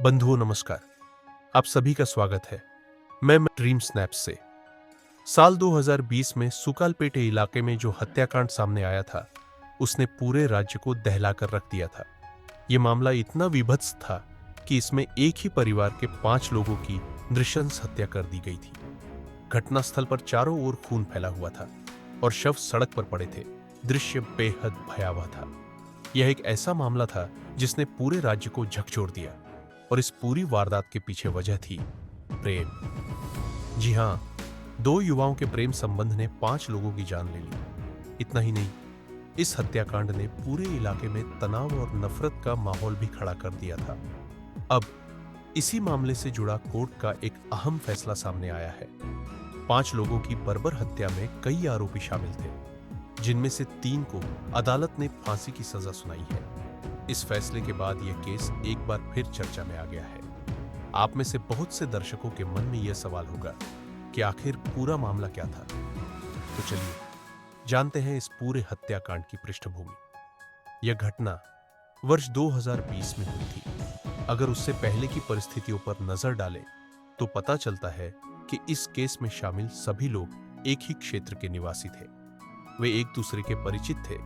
बंधुओं नमस्कार। आप सभी का स्वागत है। मैं ड्रीम स्नैप्स से। साल 2020 में सुकालपेटे इलाके में जो हत्याकांड सामने आया था, उसने पूरे राज्य को दहलाकर रख दिया था। यह मामला इतना विभत्स था कि इसमें एक ही परिवार के 5 लोगों की नृशंस हत्या कर दी गई थी। घटनास्थल पर चारों ओर खून फैला हुआ था और शव सड़क पर पड़े थे। दृश्य बेहद भयावह था। यह एक ऐसा मामला था जिसने पूरे राज्य को झकझोर दिया, और इस पूरी वारदात के पीछे वजह थी प्रेम। जी हां, 2 युवाओं के प्रेम संबंध ने 5 लोगों की जान ले ली। इतना ही नहीं, इस हत्याकांड ने पूरे इलाके में तनाव और नफरत का माहौल भी खड़ा कर दिया था। अब इसी मामले से जुड़ा कोर्ट का एक अहम फैसला सामने आया है। 5 लोगों की बर्बर हत्या में कई आरोपी शामिल थे, जिनमें से 3 को अदालत ने फांसी की सजा सुनाई है। इस फैसले के बाद यह केस एक बार फिर चर्चा में आ गया है। आप में से बहुत से दर्शकों के मन में यह सवाल होगा कि आखिर पूरा मामला क्या था। तो चलिए जानते हैं इस पूरे हत्याकांड की पृष्ठभूमि। यह घटना वर्ष 2020 में हुई थी। अगर उससे पहले की परिस्थितियों पर नजर डालें तो पता चलता है कि इस केस में शामिल सभी लोग एक ही क्षेत्र के निवासी थे। वे एक दूसरे के परिचित थे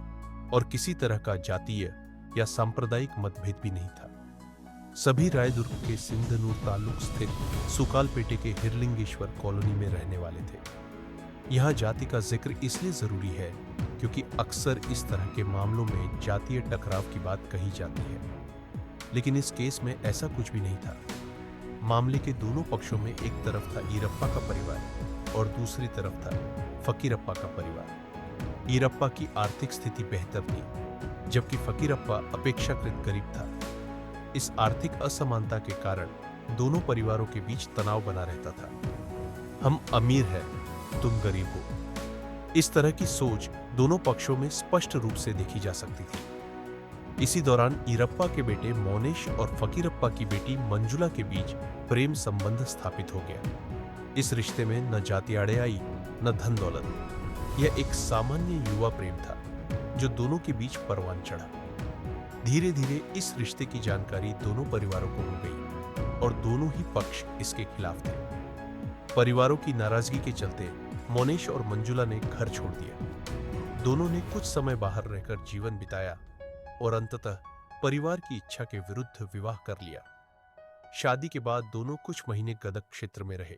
और किसी तरह का जातीय या सांप्रदायिक मतभेद भी नहीं था। सभी रायदुर्ग के सिंधनूर तालुक स्थित सुकालपेटे के हिरलिंगेश्वर कॉलोनी में रहने वाले थे। यहां जाति का जिक्र इसलिए जरूरी है क्योंकि अक्सर इस तरह के मामलों में जातीय टकराव की बात कही जाती है, लेकिन इस केस में ऐसा कुछ भी नहीं था। मामले के दोनों पक्षों में एक तरफ था ईरप्पा का परिवार और दूसरी तरफ था फकीरप्पा का परिवार। ईरप्पा की आर्थिक स्थिति बेहतर थी, जबकि फकीरप्पा अपेक्षाकृत गरीब था। इस आर्थिक असमानता के कारण दोनों परिवारों के बीच तनाव बना रहता था। हम अमीर हैं, तुम गरीब हो। इस तरह की सोच दोनों पक्षों में स्पष्ट रूप से देखी जा सकती थी। इसी दौरान ईरप्पा के बेटे मोनेश और फकीरप्पा की बेटी मंजुला के बीच प्रेम संबंध स्थापित हो गया। इस रिश्ते में न जाति आड़े आई, न धन दौलत। यह एक सामान्य युवा प्रेम था जो दोनों के बीच परवान चढ़ा। धीरे धीरे इस रिश्ते की जानकारी दोनों परिवारों को हो गई और दोनों ही पक्ष इसके खिलाफ थे। परिवारों की नाराजगी के चलते मोनेश और मंजुला ने घर छोड़ दिया। दोनों ने कुछ समय बाहर रहकर जीवन बिताया और अंततः परिवार की इच्छा के विरुद्ध विवाह कर लिया। शादी के बाद दोनों कुछ महीने गदग क्षेत्र में रहे,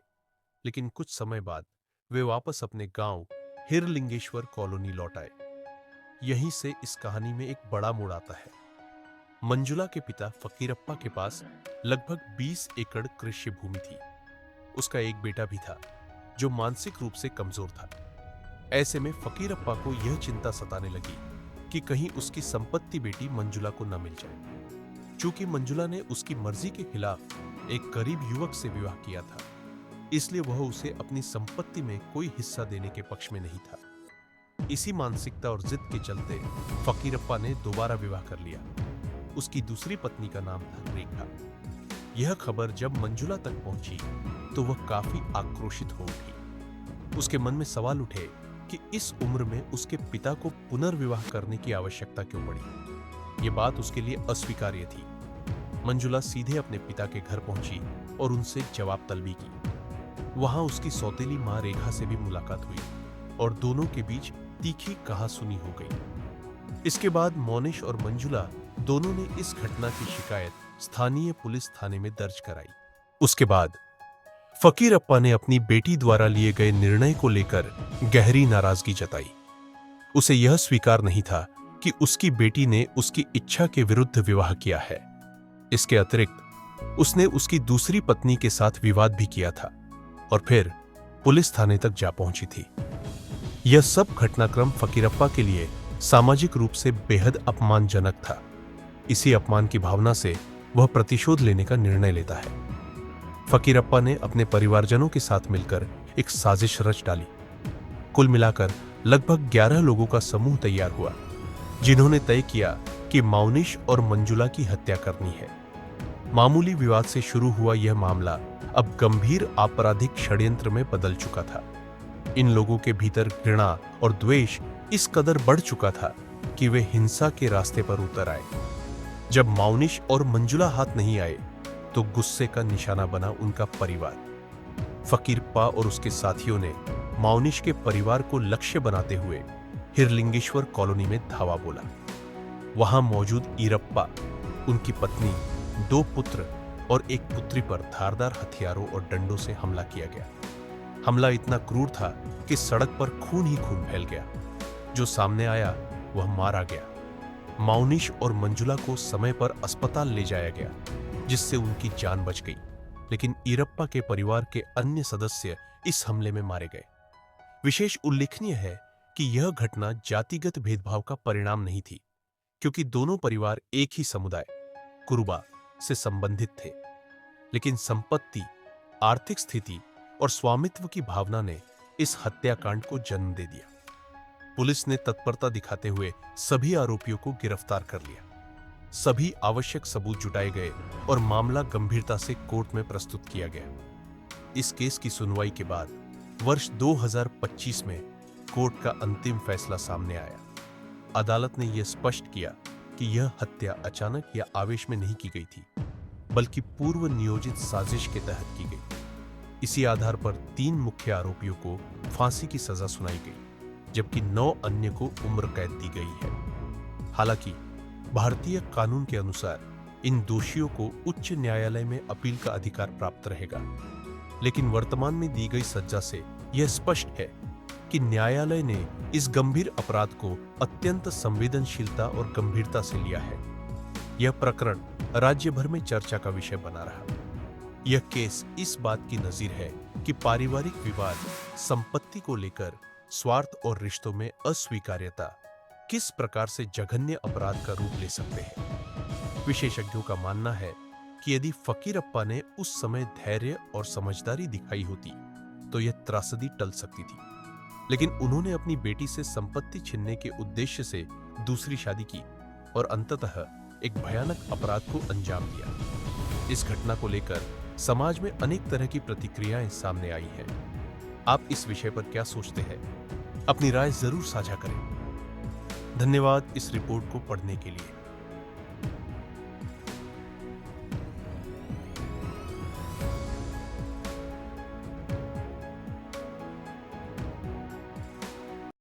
लेकिन कुछ समय बाद वे वापस अपने गांव हिरलिंगेश्वर कॉलोनी लौट आए। यहीं से इस कहानी में एक बड़ा मोड़ आता है। मंजुला के पिता फकीरप्पा के पास लगभग 20 एकड़ कृषि भूमि थी। उसका एक बेटा भी था जो मानसिक रूप से कमजोर था। ऐसे में फकीरप्पा को यह चिंता सताने लगी कि कहीं उसकी संपत्ति बेटी मंजुला को न मिल जाए। चूंकि मंजुला ने उसकी मर्जी के खिलाफ एक गरीब युवक से विवाह किया था, इसलिए वह उसे अपनी संपत्ति में कोई हिस्सा देने के पक्ष में नहीं था। इसी मानसिकता और जिद के चलते फकीरप्पा ने दोबारा विवाह कर लिया। उसकी दूसरी पत्नी का नाम था रेखा। यह खबर जब मंजुला तक पहुंची तो वह काफी आक्रोशित हो उठी। उसके मन में सवाल उठे कि इस उम्र में उसके पिता को पुनर्विवाह करने की आवश्यकता क्यों पड़ी। यह बात उसके लिए अस्वीकार्य थी। मंजुला सीधे अपने पिता के घर पहुंची और उनसे जवाब तलबी की। वहां उसकी सौतेली मां रेखा से भी मुलाकात हुई और दोनों के बीच तीखी कहासुनी हो गई। इसके बाद मोनेश और मंजुला दोनों ने इस घटना की शिकायत स्थानीय पुलिस थाने में दर्ज कराई। उसके बाद फकीरप्पा ने अपनी बेटी द्वारा लिए गए निर्णय को लेकर गहरी नाराजगी जताई। उसे यह स्वीकार नहीं था कि उसकी बेटी ने उसकी इच्छा के विरुद्ध विवाह किया है। इसके अतिरिक्त उसने उसकी दूसरी पत्नी के साथ विवाद भी किया था और फिर पुलिस थाने तक जा पहुंची थी। यह सब घटनाक्रम फकीरप्पा के लिए सामाजिक रूप से बेहद अपमानजनक था। इसी अपमान की भावना से वह प्रतिशोध लेने का निर्णय लेता है। फकीरप्पा ने अपने परिवारजनों के साथ मिलकर एक साजिश रच डाली। कुल मिलाकर लगभग 11 लोगों का समूह तैयार हुआ, जिन्होंने तय किया कि मोनेश और मंजुला की हत्या करनी है। मामूली विवाद से शुरू हुआ यह मामला अब गंभीर आपराधिक षड्यंत्र में बदल चुका था। इन लोगों के भीतर घृणा और द्वेष इस कदर बढ़ चुका था कि वे हिंसा के रास्ते पर उतर आए। जब मोनेश और मंजुला हाथ नहीं आए तो गुस्से का निशाना बना उनका परिवार। फकीरप्पा और उसके साथियों ने माउनिश के परिवार को लक्ष्य बनाते हुए हिरलिंगेश्वर कॉलोनी में धावा बोला। वहां मौजूद ईरप्पा, उनकी पत्नी, 2 पुत्र और एक पुत्री पर धारदार हथियारों और डंडों से हमला किया गया। हमला इतना क्रूर था कि सड़क पर खून ही खून फैल गया। जो सामने आया वह मारा गया। माउनिश और मंजुला को समय पर अस्पताल ले जाया गया, जिससे उनकी जान बच गई। लेकिन ईरप्पा के परिवार के अन्य सदस्य इस हमले में मारे गए। विशेष उल्लेखनीय है कि यह घटना जातिगत भेदभाव का परिणाम नहीं थी, क्योंकि दोनों परिवार एक ही समुदाय कुरुबा से संबंधित थे। लेकिन संपत्ति, आर्थिक स्थिति और स्वामित्व की भावना ने इस हत्याकांड को जन्म दे दिया। पुलिस ने तत्परता दिखाते हुए सभी आरोपियों को गिरफ्तार कर लिया। सभी आवश्यक सबूत जुटाए गए और मामला गंभीरता से कोर्ट में प्रस्तुत किया गया। इस केस की सुनवाई के बाद वर्ष 2025 में कोर्ट का अंतिम फैसला सामने आया। अदालत ने यह स्पष्ट किया कि यह हत्या अचानक या आवेश में नहीं की गई थी, बल्कि पूर्व नियोजित साजिश के तहत की गई। इसी आधार पर 3 मुख्य आरोपियों को फांसी की सजा सुनाई गई, जबकि 9 अन्य को उम्र कैद दी गई है। हालांकि भारतीय कानून के अनुसार इन दोषियों को उच्च न्यायालय में अपील का अधिकार प्राप्त रहेगा, लेकिन वर्तमान में दी गई सजा से यह स्पष्ट है कि न्यायालय ने इस गंभीर अपराध को अत्यंत संवेदनशीलता और गंभीरता से लिया है। यह प्रकरण राज्य भर में चर्चा का विषय बना रहा। यह केस इस बात की नजीर है कि पारिवारिक विवाद, संपत्ति को लेकर स्वार्थ और रिश्तों में अस्वीकार्यता किस प्रकार से जघन्य अपराध का रूप ले सकते हैं। विशेषज्ञों का मानना है कि यदि फकीरप्पा ने उस समय धैर्य और समझदारी दिखाई होती तो यह त्रासदी टल सकती थी, लेकिन उन्होंने अपनी बेटी से संपत्ति छीनने के उद्देश्य से दूसरी शादी की और अंततः एक भयानक अपराध को अंजाम दिया। इस घटना को लेकर समाज में अनेक तरह की प्रतिक्रियाएं सामने आई हैं। आप इस विषय पर क्या सोचते हैं? अपनी राय जरूर साझा करें। धन्यवाद इस रिपोर्ट को पढ़ने के लिए।